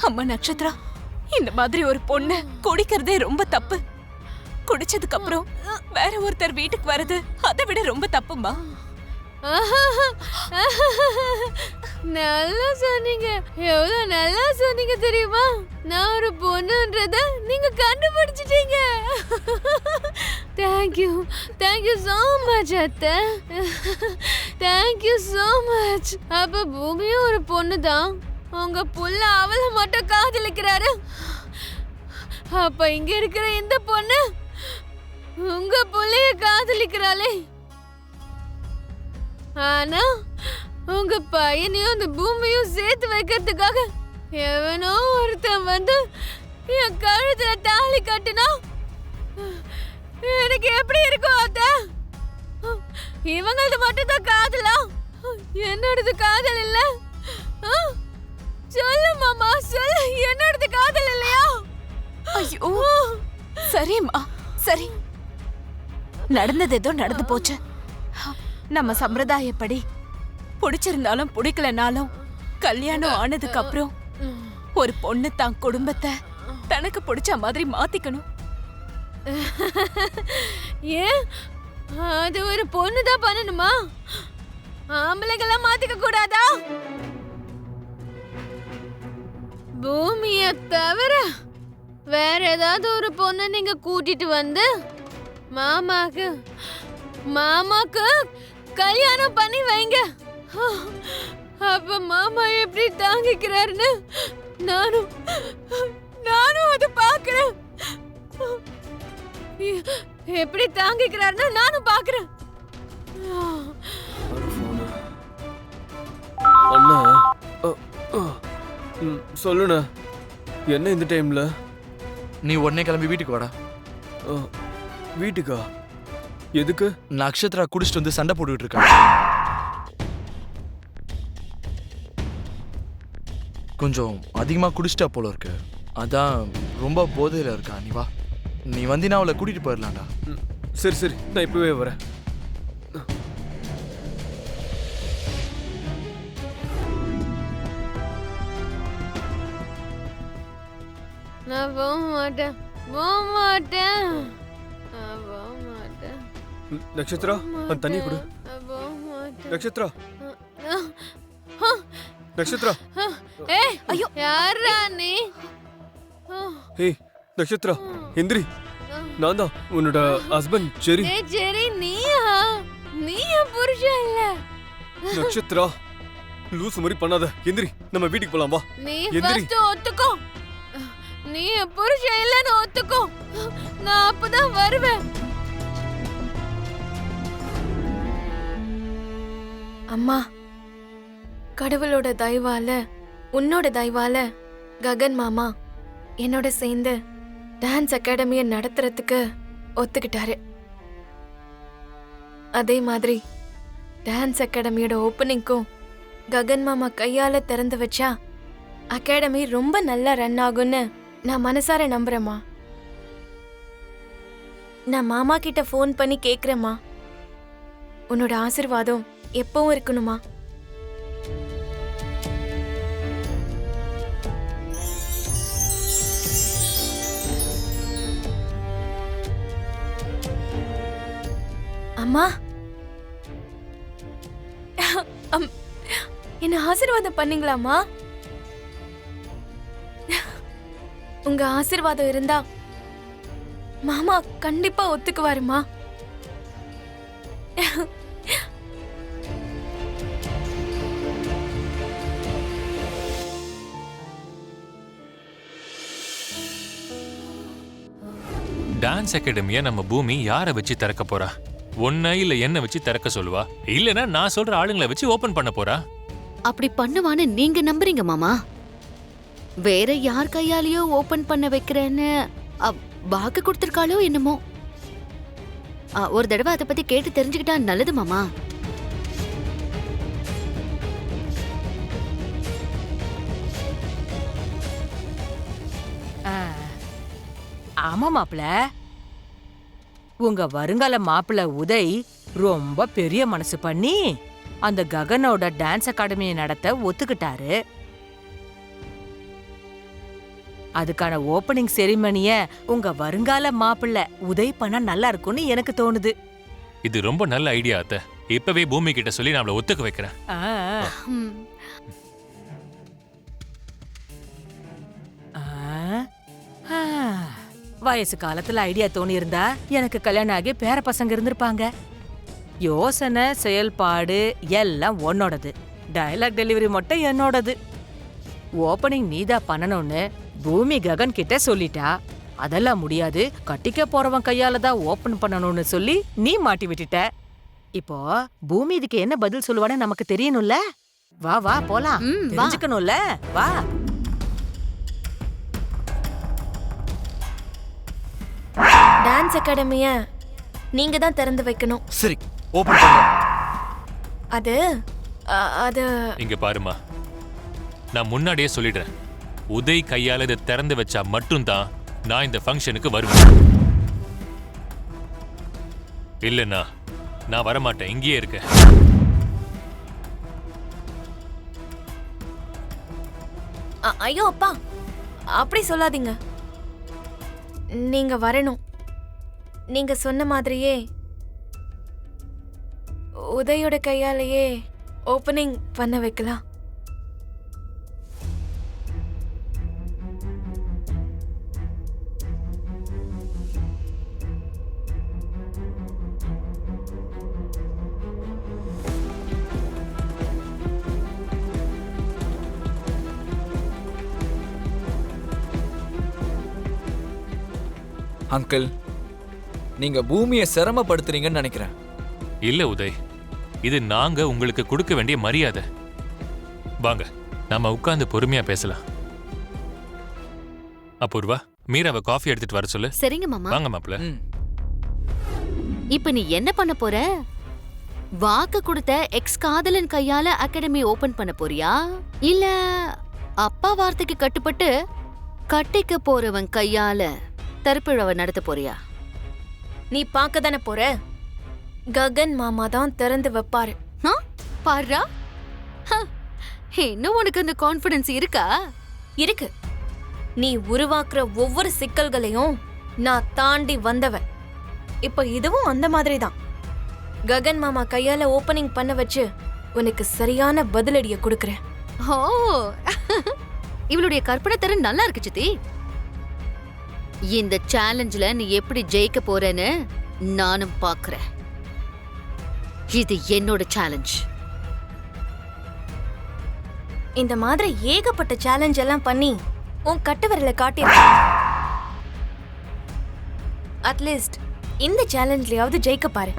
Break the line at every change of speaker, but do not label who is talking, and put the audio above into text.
அம்மா நட்சத்திரா, இந்த மாதிரி ஒரு பொண்ணு குடிக்கிறதே ரொம்ப தப்பு. குடிச்சதுக்கு அப்புறம் வேற ஒருத்தர் வீட்டுக்கு வர்றது அதை விட ரொம்ப தப்புமா.
நல்லா சொன்னீங்க, எவ்வளவு நல்லா சொன்னீங்க தெரியுமா? நான் ஒரு பொண்ணுன்றத நீங்க கண்டுபிடிச்சிட்டீங்க. தேங்க்யூ, தேங்க்யூ சோ மச் அத்தை, தேங்க்யூ சோ மச். அப்ப பூமியும் ஒரு பொண்ணு தான், உங்க புள்ள அவளை மட்டும் காதலிக்கிறாரு. அப்ப இங்க இருக்கிற இந்த பொண்ணு உங்க புள்ளைய காதலிக்கிறாளே. ஆனா உங்க பையனையும் அந்த பூமியும் சேர்த்து வைக்கிறதுக்காக எவனோ ஒருத்தன் வந்து என் கழுத்துல தாலி கட்டினா எனக்கு எப்படி இருக்கும் அத்தை? இவங்களது மட்டும் தான் காதலா, என்னோடது காதல் இல்ல? சொல்லு மாமா, சொல்லு, என்னோடது காதல் இல்லையா?
ஐயோ சரிம்மா, சரி, நடந்தது ஏதோ நடந்து போச்சு. நம்ம சம்பிரதாயப்படி பிடிச்சிருந்தாலும் பிடிக்கலனாலும் கல்யாணம் ஆனதுக்கு அப்புறம் ஒரு பொண்ணு தான் குடும்பத்தை தனக்கு பிடிச்ச மாதிரி மாத்திக்கணும்.
ஏன் அது ஒரு பொண்ணு தான் பண்ணணுமா? ஆம்பளைங்கெல்லாம் மாத்திக்க கூடாதா? பூமியை தவிர வேற ஏதாவது ஒரு பொண்ணு நீங்க கூட்டிட்டு வந்து மாமாக்கு கல்யாணம் பண்ணி வைங்க. அப்ப மாமா எப்படி தாங்கிக்கிறாருன்னு நானும் அதை பாக்குறேன். எப்படி தாங்கிக்கிறாருன்னு நானும் பாக்குறேன்.
அண்ணா சொல்லுண்ணா, என்ன இந்த டைம்ல?
நீ உடனே கிளம்பி வீட்டுக்கு வாடா.
வீட்டுக்கா? எதுக்கு?
நட்சத்திரா குடிச்சிட்டு வந்து சண்டை போட்டுக்கிட்டு இருக்கா. கொஞ்சம் அதிகமா குடிச்சிட்டா போல இருக்கு, அதான் ரொம்ப போதையில இருக்கா. நீ வா, நீ வந்தினா அவளை கூட்டிட்டு போயிடலாம்டா.
சரி சரி, நான் இப்பவே வரேன்.
நான் போக மாட்டேன், போக மாட்டேன்.
நட்சத்திரா, அந்த தண்ணி கொடு. நட்சத்திரா, நட்சத்திரா.
ஏய் ஐயோ, யாரா நீ?
ஏய் நட்சத்திரா, எந்திரி. நான் தான் உன்னோட ஹஸ்பண்ட் ஜெரி.
ஏய் ஜெரி, நீயா? நீ என் புருஷன் இல்ல.
நட்சத்திரா, லூசு மாதிரி பண்ணாத. எந்திரி, நம்ம வீட்டுக்கு போலாம் வா.
நீ ஃபர்ஸ்ட் ஒத்துக்கோ, நீ என் புருஷன் இல்லன்னு ஒத்துக்கோ, நான் அப்பதான் வருவேன்.
அம்மா, கடவுளோட தயவால, உன்னோட தயவால ககன் மாமா என்னோட சேர்ந்து டான்ஸ் அகாடமியை நடத்துறதுக்கு ஒத்துக்கிட்டாரு. அதே மாதிரி டான்ஸ் அகாடமியோட ஓப்பனிங்க்கும் ககன் மாமா கையால திறந்து வச்சா அகாடமி ரொம்ப நல்லா ரன் ஆகும்னு நான் மனசார நம்புறேம்மா. நான் மாமா கிட்ட ஃபோன் பண்ணி கேக்குறேம்மா. உன்னோட ஆசீர்வாதம் எப்பவும் இருக்கணுமா? அம்மா, என்ன ஆசீர்வாதம் பண்ணீங்களாம்மா? உங்க ஆசீர்வாதம் இருந்தா மாமா கண்டிப்பா ஒத்துக்குவாருமா.
டான்ஸ் அகாடமியை நம்ம பூமி யாரை வச்சு திறக்க போறா? ஒன்ன இல்ல என்ன வச்சு திறக்க சொல்லுவா, இல்லனா நான் சொல்ற ஆளுங்களை வச்சு ஓபன் பண்ண போறா.
அப்படி பண்ணுவான்னு நீங்க நம்புறீங்க மாமா? வேற யார் கையாலேயோ ஓபன் பண்ண வைக்கிறேன்னு வாக்கு கொடுத்திருக்காளோ என்னமோ. ஒரு தடவை அதை பத்தி கேட்டு தெரிஞ்சுக்கிட்டா நல்லது மாமா.
ஆமா மாப்பிள்ள, உங்க வருங்கால மாப்பிள்ள உதய் ரொம்ப பெரிய மனசு பண்ணி அந்த ககனோட டான்ஸ் அகாடமியை நடத்த ஒத்துக்கிட்டாரு. அதுக்கான ஓப்பனிங் செரிமனிய உங்க வருங்கால மாப்பிள்ளை உதய் பண்ணா நல்லா இருக்கும்னு எனக்கு தோணுது.
இது ரொம்ப நல்ல ஐடியா அத்தை. இப்பவே பூமி கிட்ட சொல்லி நான் அவளை ஒத்துக்க வைக்கிறேன்.
ஆ,
ம்.
ஆ, ஆ. வயசு காலத்துல ஐடியா தோணி இருந்தா எனக்கு கல்யாணம் ஆகி பேர பசங்க இருந்திருப்பாங்க. யோசனை செயல்பாடு எல்லாம் உன்னோடது, டயலாக் டெலிவரி மட்டும் என்னோடது. ஓப்பனிங் நீதா பண்ணணும்னு பூமி ககன் கிட்ட சொல்லிட்டா. அதெல்லாம் முடியாது, கட்டிக்க போறவன் கையால தான் ஓபன் பண்ணணும்னு சொல்லி நீ மாட்டி விட்டுட்ட. இப்போ பூமி இதுக்கு என்ன பதில் சொல்லுவான்னு நமக்கு தெரியணும்ல. வா வா போலாம்,
ம், வா.
தெரிஞ்சுக்கணும்ல, வா.
டான்ஸ் அகாடமிய நீங்க தான் திறந்து வைக்கணும்.
சரி, ஓபன் பண்ணு.
அது அது
இங்க பாருமா, நான் முன்னாடியே சொல்லிடுறேன். உதய் கையால இதை திறந்து வச்சா மட்டும்தான் நான் இந்த ஃபங்க்ஷனுக்கு வருவேன். இல்லைன்னா நான் வரமாட்டேன், இங்கேயே இருக்கேன்.
ஐயோ அப்பா, அப்படி சொல்லாதீங்க. நீங்க வரணும். நீங்க சொன்ன மாதிரியே உதயோட கையாலேயே ஓப்பனிங் பண்ண வைக்கலாம்.
அங்கிள், நீங்க பூமியை சிரமப்படுத்துறீங்கன்னு நினைக்கிறேன்.
இல்ல உதய், இது நாங்க உங்களுக்கு கொடுக்க வேண்டிய மரியாதை. வாங்க, நாம உட்கார்ந்து பொறுமையா பேசலாம். அபூர்வா, மீராவை காஃபி எடுத்துட்டு வர சொல்லு.
சரிங்க மாமா.
வாங்க மாப்பிள்ள.
ம்.
இப்ப நீ என்ன பண்ண போற? வாக்கு கொடுத்த எக்ஸ் காதலன் கையால அகாடமி ஓபன் பண்ண போறியா, இல்ல அப்பா வார்த்தைக்கு கட்டுப்பட்டு கட்டிக்க போறவன் கையால தரப்பிழவை நடத்த போறியா?
நீ பார்க்க தானே போற. ககன் மாமா தான் திறந்து வைப்பாரு.
பாருடா, இன்னும் உனக்கு அந்த கான்ஃபிடன்ஸ் இருக்கா?
இருக்கு. நீ உருவாக்குற ஒவ்வொரு சிக்கல்களையும் நான் தாண்டி வந்தவன். இப்ப இதுவும் அந்த மாதிரி தான். ககன் மாமா கையால ஓபனிங் பண்ண வச்சு உனக்கு சரியான பதிலடிய கொடுக்கறேன்.
ஓ, இவளுடைய கற்பனை திறன் நல்லா இருக்கு சித்தி. இந்த சேலஞ்சில நீ எப்படி ஜெயிக்க போறேன்னு நானும் பாக்குறேன். இது என்னோட சேலஞ்ச்.
இந்த மாதிரி ஏகப்பட்ட சேலஞ்ச் எல்லாம் பண்ணி உன் கட்டு விரல காட்டிரு. அட்லீஸ்ட் இந்த சேலஞ்ச்லயாவது ஜெயிக்க பாரு.